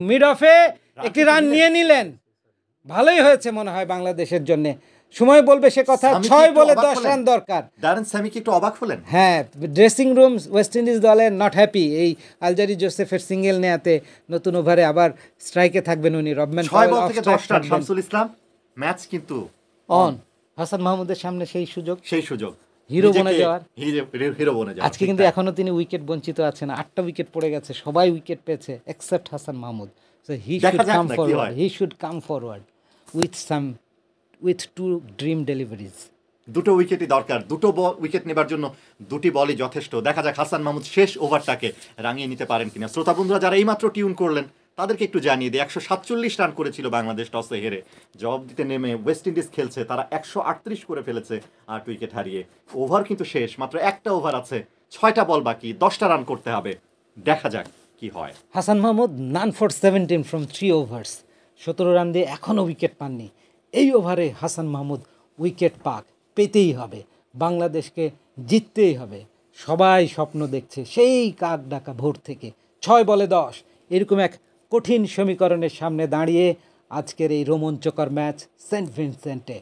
Mid অফে একটি run নিয়ে নিলেন, ভালোই হয়েছে মনে হয় বাংলাদেশের জন্য। সময় বলবে সে কথা। 6 বলে 10 রান দরকার। দারেন স্যামি কি একটু অবাক হলেন? হ্যাঁ, ড্রেসিং রুম ওয়েস্ট ইন্ডিজ দলের নট হ্যাপি এই আলজারি জোসেফের সিঙ্গেল নেয়াতে। নতুন ওভারে আবার স্ট্রাইকে থাকবেন উনি। রবম্যান 6 বল থেকে 10 রান শামসুল ইসলাম, ম্যাচ কিন্তু অন। হাসান মাহমুদের সামনে সেই সুযোগ হিরো বনে যাওয়ার। আজকে কিন্তু এখনো তিনি উইকেট বঞ্চিত আছেন। 8টা উইকেট পড়ে গেছে, সবাই উইকেট পেয়েছে except Hasan Mahmud. So he should come forward with 2 dream deliveries. দুটো উইকেটই দরকার। দুটো উইকেট নেবার জন্য দুটি বলই যথেষ্ট। দেখা যাক হাসান মাহমুদ শেষ ওভারটাকে রাঙিয়ে নিতে পারেন কিনা। শ্রোতা বন্ধুরা যারা এইমাত্র টিউন করলেন তাদেরকে একটু জানিয়ে দিই, 147 রান করেছিল বাংলাদেশ টসে হেরে। জবাব দিতে নেমে ওয়েস্ট ইন্ডিজ খেলছে, তারা 138 করে ফেলেছে 8 উইকেট হারিয়ে। ওভার কিন্তু শেষ, মাত্র একটা ওভার আছে, 6টা বল বাকি, 10টা রান করতে হবে। দেখা যাক কি হয়। হাসান মাহমুদ নান ফর 17 ফ্রম 3 ওভার্স, 17 রান দিয়ে এখনও উইকেট পাননি। এই ওভারে হাসান মাহমুদ উইকেট পেতেই হবে, বাংলাদেশকে জিততেই হবে। সবাই স্বপ্ন দেখছে সেই কাক ডাকা ভোর থেকে। 6 বলে 10 এরকম এক কঠিন সমীকরণের সামনে দাঁড়িয়ে আজকের এই রোমাঞ্চকর ম্যাচ সেন্ট ভিনসেন্টে,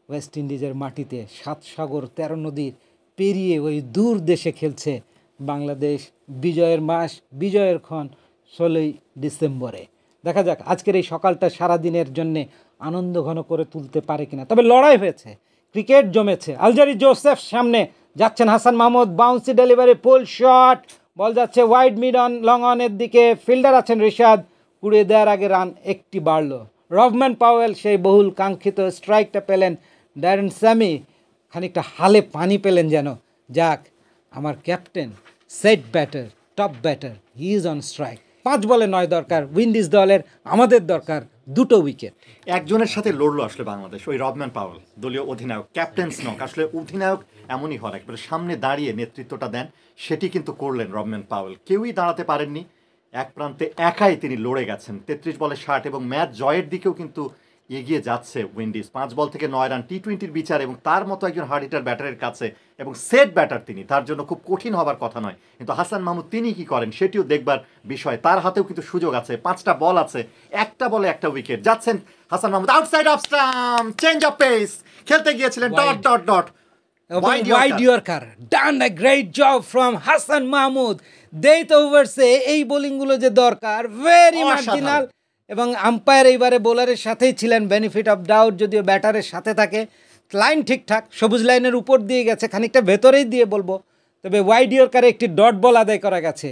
ওয়েস্ট ইন্ডিজের মাটিতে 7 সাগর 13 নদীর পেরিয়ে ওই দূর দেশে খেলছে বাংলাদেশ। বিজয়ের মাস, বিজয়ের ক্ষণ 16ই ডিসেম্বরে। দেখা যাক আজকের এই সকালটা সারাদিনের জন্যে আনন্দ ঘন করে তুলতে পারে কিনা। তবে লড়াই হয়েছে, ক্রিকেট জমেছে। আলজারি জোসেফ সামনে যাচ্ছেন Hasan Mahmud, bouncy delivery, pull shot, ball যাচ্ছে ওয়াইড মিড অন লং অনের দিকে। ফিল্ডার আছেন রিশাদ, কুড়িয়ে দেওয়ার আগে রান একটি বাড়ল। রবম্যান পাওয়েল সেই বহুল কাঙ্ক্ষিত স্ট্রাইকটা পেলেন। ড্যারেন স্যামি খানিকটা হালে পানি পেলেন যেন। যাক, আমার captain set batter, top batter, he is on strike. 5 বলে 9 দরকার উইন্ডিজ দলের, আমাদের দরকার 2টো উইকেট। একজনের সাথে লড়লো আসলে বাংলাদেশ, ওই রবম্যান পাওয়েল, দলীয় অধিনায়ক, ক্যাপ্টেন্স নক। আসলে অধিনায়ক এমনই হয়, একেবারে সামনে দাঁড়িয়ে নেতৃত্বটা দেন, সেটি কিন্তু করলেন রবম্যান পাওয়েল। কেউই দাঁড়াতে পারেননি, এক প্রান্তে একাই তিনি লড়ে গেছেন। 33 বলে 60 এবং ম্যাচ জয়ের দিকেও কিন্তু এগিয়ে যাচ্ছে উইন্ডিজ। 5 বল থেকে 9 রান, টি-20 বিচার, এবং তার মতো একজন হার্ড হিটার ব্যাটারের কাছে, এবং সেট ব্যাটার তিনি, তার জন্য খুব কঠিন হবার কথা নয়। কিন্তু হাসান মাহমুদ তিনি কি করেন সেটিও দেখবার বিষয়। তার হাতেও কিন্তু সুযোগ আছে, 5টা বল আছে, একটা বলে একটা উইকেট। যাচ্ছেন Hasan Mahmud, outside off stump, change of pace, খেলতে গিয়েছিলেন dot wide yorker. Done a great job from Hasan Mahmud. Death ওভার্সে এই বোলিংগুলো যে দরকার, ভেরি মার্জিনাল। এবং আম্পায়ার এইবারে বোলারের সাথেই ছিলেন, বেনিফিট অফ ডাউট যদিও ব্যাটারের সাথে থাকে। লাইন ঠিকঠাক, সবুজ লাইনের উপর দিয়ে গেছে, খানিকটা ভেতরেই দিয়ে বলবো। তবে ওয়াইড ইয়র্কারে একটি ডট বল আদায় করা গেছে।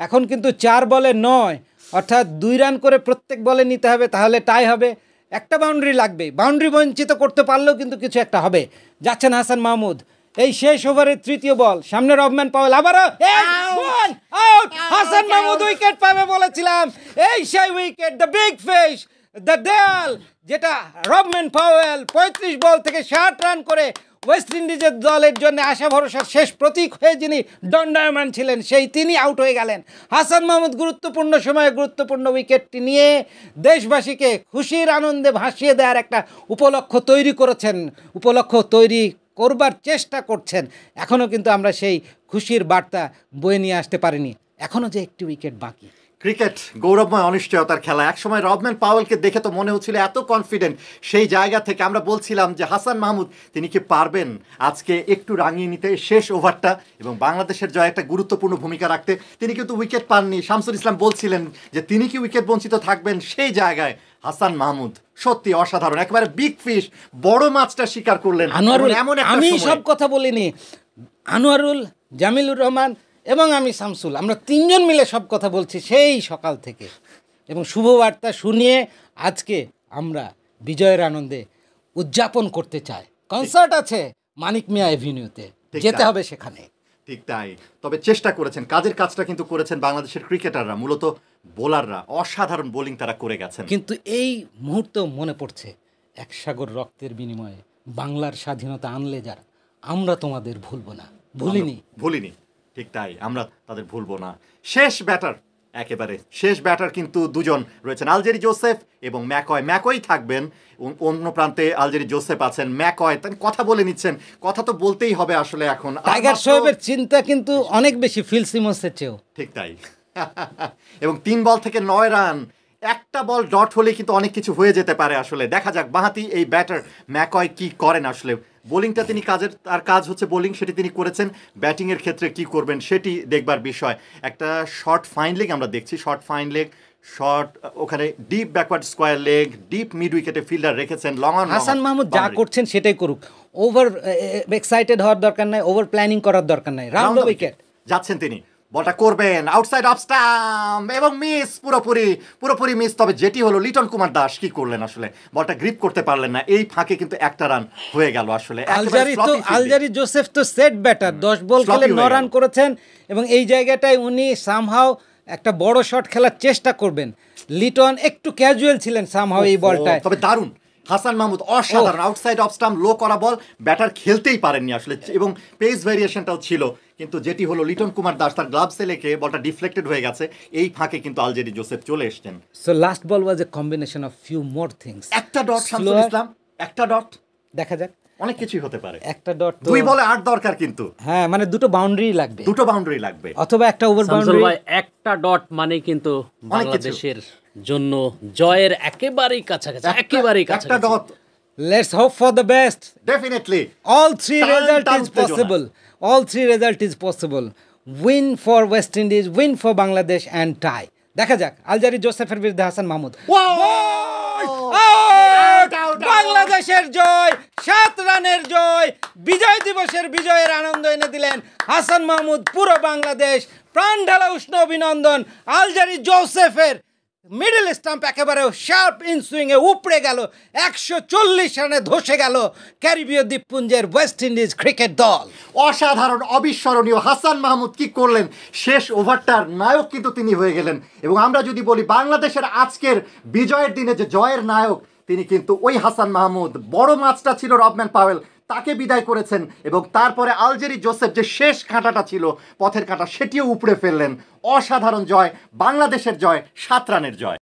এখন কিন্তু 4 বলে 9, অর্থাৎ 2 রান করে প্রত্যেক বলে নিতে হবে, তাহলে টাই হবে। একটা বাউন্ডারি লাগবে, বাউন্ডারি বঞ্চিত করতে পারলেও কিন্তু কিছু একটা হবে। যাচ্ছেন হাসান মাহমুদ, এই শেষ ওভারের 3য় বল, সামনে রবম্যান পাওয়েল, আবারও আউট। হাসান মাহমুদ উইকেট পাবে বলেছিলাম, এই সেই wicket, the big fish, the দেয়াল, যেটা রবম্যান পাওয়েল 35 বল থেকে 60 রান করে ওয়েস্ট ইন্ডিজের দলের জন্য আশা ভরসার শেষ প্রতীক হয়ে যিনি দণ্ডায়মান ছিলেন, সেই তিনি আউট হয়ে গেলেন। হাসান মাহমুদ গুরুত্বপূর্ণ সময়ে গুরুত্বপূর্ণ উইকেটটি নিয়ে দেশবাসীকে খুশির আনন্দে ভাসিয়ে দেওয়ার একটা উপলক্ষ তৈরি করেছেন, উপলক্ষ তৈরি করবার চেষ্টা করছেন। এখনও কিন্তু আমরা সেই খুশির বার্তা বয়ে নিয়ে আসতে পারিনি, এখনও যে একটি উইকেট বাকি। ক্রিকেট গৌরবময় অনিশ্চয়তার খেলা। একসময় রবম্যান পাওয়েলকে দেখে তো মনে হচ্ছিল এত কনফিডেন্ট, সেই জায়গা থেকে আমরা বলছিলাম যে হাসান মাহমুদ তিনি কি পারবেন আজকে একটু রাঙিয়ে নিতে শেষ ওভারটা এবং বাংলাদেশের জয় একটা গুরুত্বপূর্ণ ভূমিকা রাখতে। তিনি কিন্তু উইকেট পাননি। শামসুল ইসলাম বলছিলেন যে তিনি কি উইকেট বঞ্চিত থাকবেন, সেই জায়গায় হাসান মাহমুদ সত্যি অসাধারণ, একেবারে বিগ ফিশ, বড় মাছটা শিকার করলেন। আমি সব কথা বলিনি, আনোয়ারুল, জামিলুর রহমান এবং আমি শামসুল, আমরা 3 জন মিলে সব কথা বলছি সেই সকাল থেকে। এবং শুভবার্তা শুনিয়ে আজকে আমরা বিজয়ের আনন্দে উদযাপন করতে চাই। কনসার্ট আছে মানিক মিয়া এভিনিউতে, যেতে হবে সেখানে। ঠিক তাই। তবে চেষ্টা করেছেন, কাজের কাজটা কিন্তু করেছেন বাংলাদেশের ক্রিকেটাররা, মূলত বোলাররা। অসাধারণ বোলিং তারা করে গেছেন। কিন্তু এই মুহূর্ত মনে পড়ছে, 1 সাগর রক্তের বিনিময়ে বাংলার স্বাধীনতা আনলে যারা, আমরা তোমাদের ভুলবো না, ভুলিনি। ঠিক তাই, আমরা তাদের ভুলবো না। শেষ ব্যাটার, একেবারে শেষ ব্যাটার কিন্তু 2 জন রয়েছেন, আলজেরি জোসেফ এবং ম্যাকয় থাকবেন। অন্য প্রান্তে আলজেরি জোসেফ আছেন, ম্যাকয় কথা বলে নিচ্ছেন। কথা তো বলতেই হবে আসলে এখন। টাইগার শোয়েবের চিন্তা কিন্তু অনেক বেশি ফিল সিমন্সের চেয়েও। ঠিক তাই। এবং 3 বল থেকে 9 রান, একটা বল ডট হলে কিন্তু অনেক কিছু হয়ে যেতে পারে আসলে। দেখা যাক বাঁহাতি এই ব্যাটার ম্যাকয় কি করেন আসলে। বোলিংটা তিনি তার কাজ হচ্ছে বোলিং, সেটি তিনি করেছেন। ব্যাটিংয়ের ক্ষেত্রে কি করবেন সেটি দেখবার বিষয়। একটা শর্ট ফাইন লেগ আমরা দেখছি, শর্ট ফাইন লেগ, শর্ট ওখানে deep backward square leg, deep mid উইকেটে ফিল্ডার রেখেছেন। লং অন হাসান মাহমুদ যা করছেন সেটাই করুক, ওভার এক্সাইটেড হওয়ার দরকার নাই, ওভার প্ল্যানিং করার দরকার নাই, রাউন্ড দ্য উইকেট যাচ্ছেন তিনি, বলটা করবেন আউটসাইড অফ স্টাম্প এবং মিস, পুরোপুরি মিস। তবে যেটি হলো লিটন কুমার দাস কি করলেন আসলে, বলটা গ্রিপ করতে পারলেন না। এই ফাঁকে কিন্তু একটা রান হয়ে গেল আসলে। আলজারি জোসেফ তো সেট ব্যাটার, 10 বল খেলে 9 রান করেছেন এবং এই জায়গাটায় উনি সামহাও একটা বড় শট খেলার চেষ্টা করবেন। লিটন একটু ক্যাজুয়াল ছিলেন সামহাও এই বলটায়। তবে দারুণ হাসান মাহমুদ, অসাধারণ আউটসাইড অফ স্টাম্প লো করা বল, ব্যাটার খেলতেই পারেননি আসলে এবং পেস ভেরিয়েশনটাও ছিল। কিন্তু যেটি হলো লিটন কুমার দাস তার গ্লাভসে লেগে বলটা ডিফ্লেক্টেড হয়ে গেছে। এই ফাঁকে কিন্তু আলজেরি জোসেফ চলে এসেছেন। So last ball was A combination of few more things. একটা ডট শামসুল ইসলাম, একটা ডট, দেখা যাক অনেক কিছুই হতে পারে। একটা ডট, 2 বলে 8 দরকার কিন্তু। হ্যাঁ মানে দুটো বাউন্ডারি লাগবে অথবা একটা ওভার বাউন্ডারি। একটা ডট মানে কিন্তু বাংলাদেশের জন্য জয়ের একেবারেই কাছাকাছি, একেবারেই কাছাকাছি। একটা dot. Let's hope for the best. Definitely. All three result is possible. Win for West Indies, win for Bangladesh and tie. দেখা যাক আলজারি জোসেফের বিরুদ্ধে হাসান মাহমুদ। বাংলাদেশের জয়, 7 রানের জয়, বিজয় দিবসের বিজয়ের আনন্দ এনে দিলেন হাসান মাহমুদ। পুরো বাংলাদেশ প্রাণ ঢালা উষ্ণ অভিনন্দন। আলজারি জোসেফের মিডল স্টাম্প একেবারে শার্প ইনসুইংয়ে উপড়ে গেল, 140 রানে ধসে গেল ক্যারিবীয় দ্বীপপুঞ্জের ওয়েস্ট ইন্ডিজ ক্রিকেট দল। অসাধারণ, অবিস্মরণীয় হাসান মাহমুদ কি করলেন, শেষ ওভারটার নায়ক কিন্তু তিনি হয়ে গেলেন। এবং আমরা যদি বলি বাংলাদেশের আজকের বিজয়ের দিনে যে জয়ের নায়ক, তিনি কিন্তু ওই হাসান মাহমুদ। বড় ম্যাচটা ছিল রবম্যান পাওয়েল, তাকে বিদায় করেছেন এবং তারপরে আলজেরি জোসেফ যে শেষ কাঁটাটা ছিল, পথের কাঁটা, সেটিও উপড়ে ফেললেন। অসাধারণ জয়, বাংলাদেশের জয়, 7 রানের জয়।